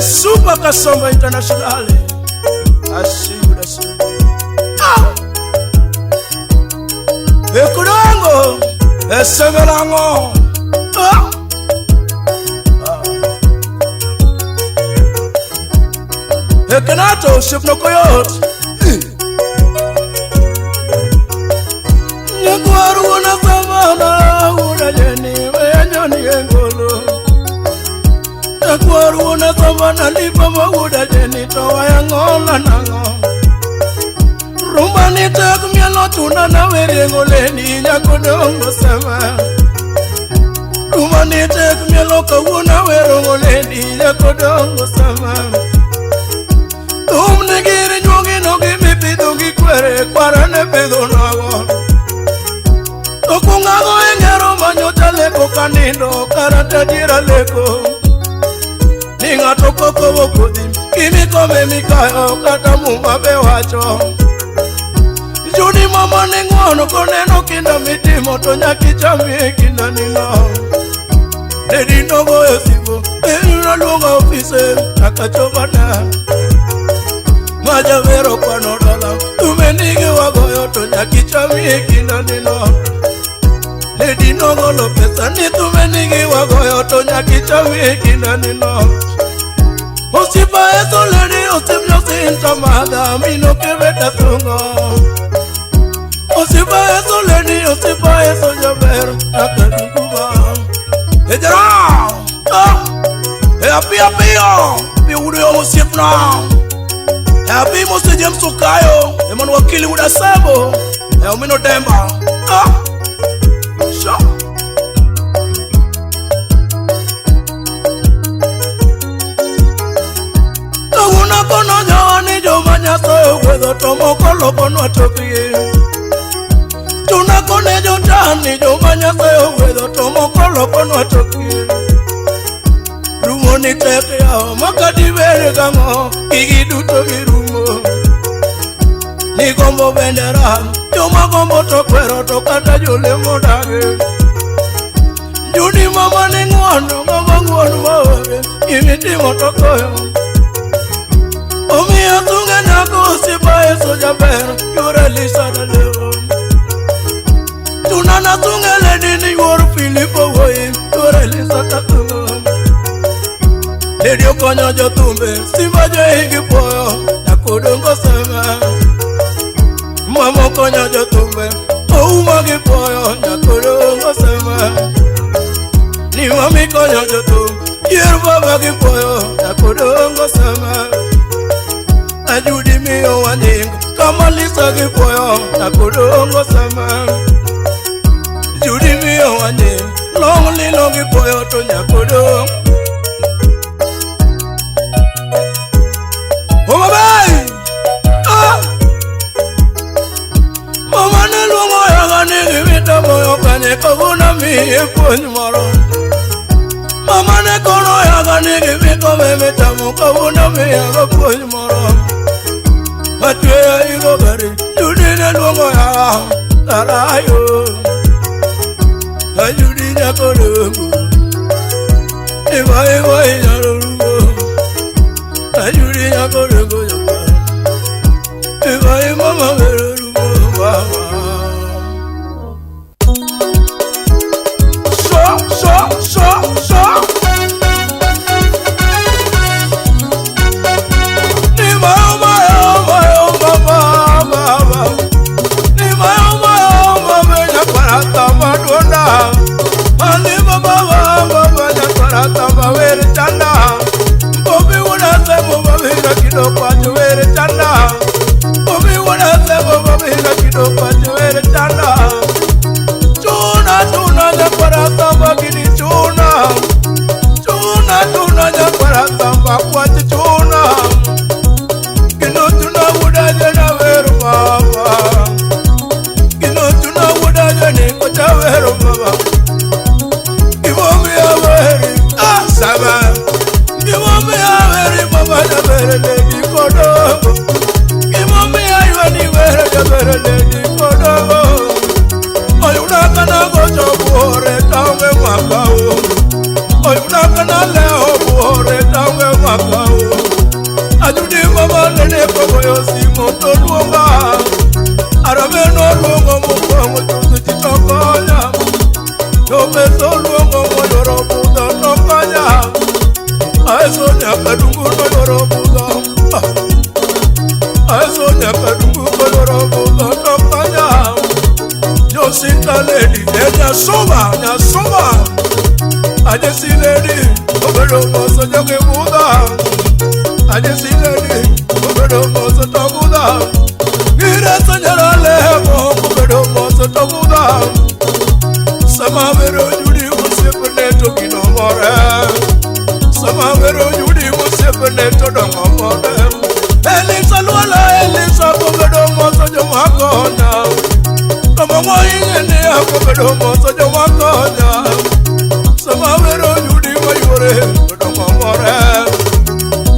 Super Kasomba International. I see you, that's it. Ekurango, Esemerango. Ekenato, Shipno Coyote. Nyakuaru na Savana, Ura Jenny, Wayani Engolo. Nyakuaru na Savana, Lipa Mauda Jenny, Towayangola Nango. Rumba ni tek mielo tuna na werengo leni nyakodongo sama. Rumba ni tek mielo kawuna werengo leni nyakodongo sama. Nigiri nyongi nogi mipido gikwere kwarane pedo nago. Tokungago engero manyota leko kanindo karata jira leko. Ninga toko kowo kodi kimi kome mikayo kata muma bewacho. Juni mama nengono koneno kinda mitimo to nyaki chami kinda nino. Dedi nogo yosigo ena lunga ofise nakachobana. Majavero kwa nodala tumenige wagoyo to nyaki chami kinda nino. Dedi nogo lo pesa ni tumenige wagoyo to nyaki chami kinda nino. Osipa eso lady osipyo sinta mada mino keveta sungo. Osipa eso lady, osipa eso jaber, akadukuba. Ejara, apia piuri omo sipna. Api mosi James Sukayo, emanu wakili udasabo, umino demba. Sure. Kaguna kono jawani jomanya soyo wedo tomo kolo kono atoki. Tuna kone jotani jomanya sayo wedo tomo kolo kono atoki. Rumo ni teke yao makadi vere gango kigi duto girumo. Ni gombo bendera joma gombo tokwero tokata jole modage. Juni mama ni nguono mama nguono mawe imiti motokoyo. Omi atunga nako sipa eso jaber yore lisa da leo. Tunana tungele dini yoru Filipo woye yore lisa tatungo. Ledio konyo jotumbe simba jo higi poyo nakodongo sema. Mamo konyo jotumbe ouma gi poyo nakodongo sema. Ni mami konyo jotumbe yeru baba gi poyo nakodongo sema. Ajudi miyo waninga kama lisa gi poyo nakodongo sema. Judi miyo waninga long lilo gi poyo to nyakodongo. Mama bay, mama ne luongo yaga nigi vita moyo kanye kaguna miye puonj moro. Mama ne kono yaga nigi vita vita mo kaguna miye puonj moro. Matweya igo gari, Judi ne luongo yaga tarayo. Judi nyakodongo, iwa nyarugo. Judi nyakodongo yaba, iwa mama verugo mama. So. Ni mama ni mama nyakarata madonda. Ani mama nyakarata vere chanda. Bobi wana sebo babira kido kwacho vere chanda. Bobi wana sebo babira kido kwacho vere chanda. Tuna nyakarata bagini tuna nyakarata bakwacho tuna. Kino tuna wudaje na veru baba. Kino tuna wudaje ni kocha veru baba. Ibomi ya veri sama. Ibomi ya veri baba ya veri lady kodo. Ibomi ya yuani veri lady kodo. Oyuna kana gojo buhore tawe makao. Oyuna kana leo buhore tawe makao. to luonga arabe no luongo mokwongo to titokonya to beto luongo moyoro budho to konya aeso nyaka dungu no yoro budho aeso nyaka dungu no yoro budho to konya Josinta lady nyasoma Ajesi lady obedo moso joge budho Ajesi lady obedo moso to budho Gire sanyara lebo obedo moso to budho Sama vero judi musepene to kino more Sama vero judi musepene to dongo more Elisa luala Elisa obedo moso jomakonya Kama ingene obedo moso jomakonya Sama vero judi mayore to dongo more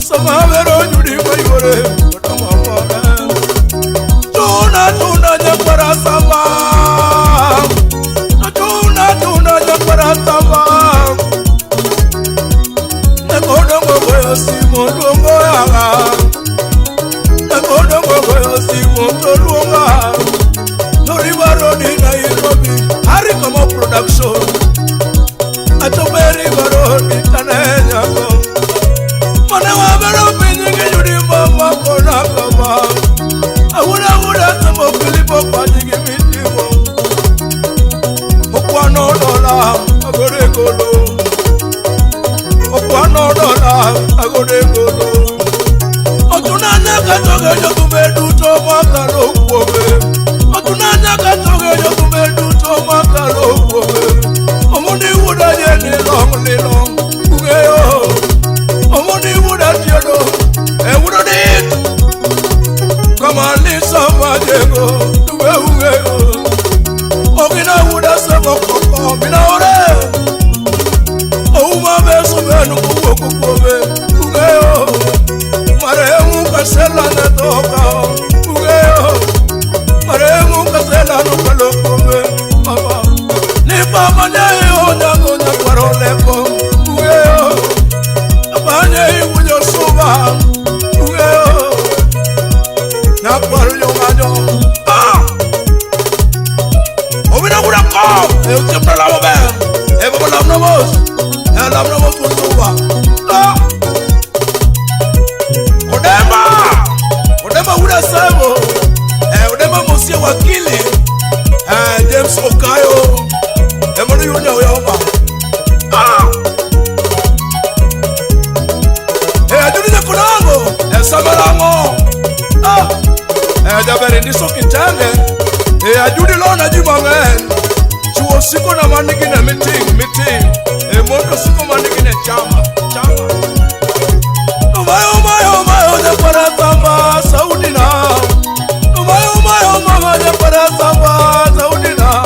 Sama vero judi mayore to dongo more Tuna nyakara sama Tuna nyakara sama Nakodongo goyo simo luongo yaga Nakodongo goyo simo to luonga Noribaro di Nairobi Harikamo production Atoberi baro di Tanenya ko Mana wabero pinjingi judi mama kona kama Awuda samo Filipo pajingi mitimo Okwano dola agore golo Okwano dola agore golo Otunanya katoge jokume duto makalo kuobe Otunanya katoge jokume duto makalo kuobe Omundi wuda jeni long Ugeyo Omundi wuda tiedo wuda dik Kama lisa majego Ugeyo Ogina wuda sebo koko mina ore Ouma beso benu kukuobe Ugeyo Maremu kasela na toka Ugeyo Maremu kasela no kalokobe Mama Nipa manyayi onyango nyakwaro lepo Ugeyo Manyayi ujo suba Ugeyo Nyakwaro yonganyo Obina wuda ko Eutipra lavo be Ebo lamnomos Lamnomos kusuba Odema wuda sebo Odema musie wakili James Okayo Emono yunya uyaoma Ajuni nyakunango Samarango Jabere niso kitenge Ajuni lona jimangen Chuo siko na maniki na meeting Mondo siko maniki na chama Umayo nyapara samba Saudina Umayo nyapara samba Saudina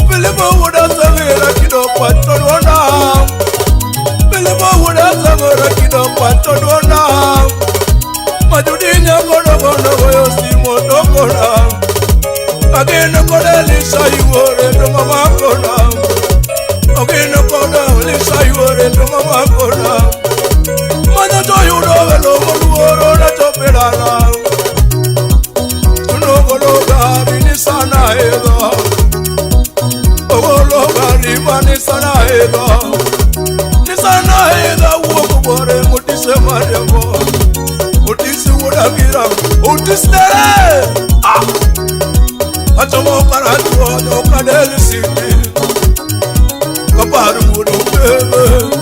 Filipo wuda savira kido pato duona Filipo wuda savira kido pato duona Majudi nyakono goyo simo dokona Ageno kode lisa yuore to mama kona Ageno kode lisa yuore to mama kona Manya to yudo velo moluoro na chopelala Tunogolo gari ni sana ego Ogolo gari mani sana ego Ni sana ego uoko bore mutise mariamo Mutisi wudagira Mutisi dere Atomo karatuo no kadeli siti Kaparu wudu bebe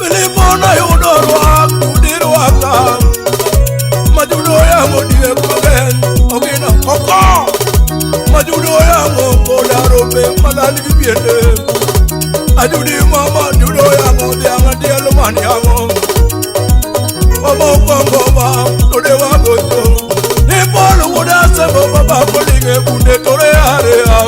Filipo na yudorwa Kudirwa ka Majudo ya modie kogen Ogina koko Majudo ya ngokoda robe malali bibiende Ajudi mama judo ya ngode angadi alomani yango Omo kongoma todewa goto Nipolo wuda sebo baba kolinge bunde tore area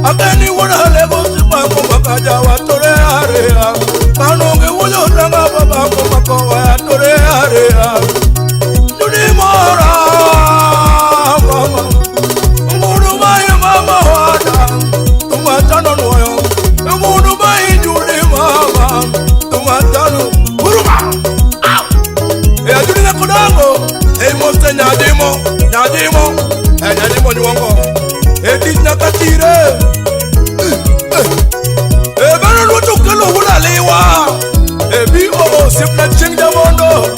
Akeni wuda lebo sipango makajawa tore area Kanonge wujo tanga baba komakowa tore area Judi mora mama Ngudu mai mama wada Tumatano noyo Ngudu mai judi mama Tumatano moste nyadimo nyadimo nyuongo etich nakatire bano luto kelo hulaliwa BOO sipna ching jamondo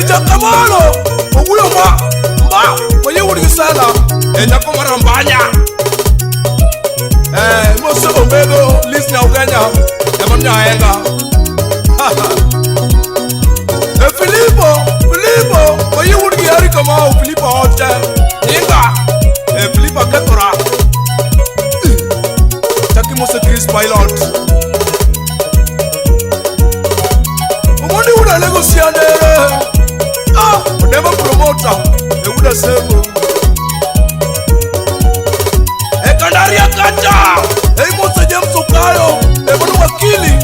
jakamolo oguyo mba wuri sala nyako marambanya mose ombedo lisna uganya emanya enga Filipo wuri yari kama Filipo hotel inga Filipo katora taki mose Chris pilot umoni ura negosiane udema promoter uda sebo kandaria kata mose James Okayo ebono wakili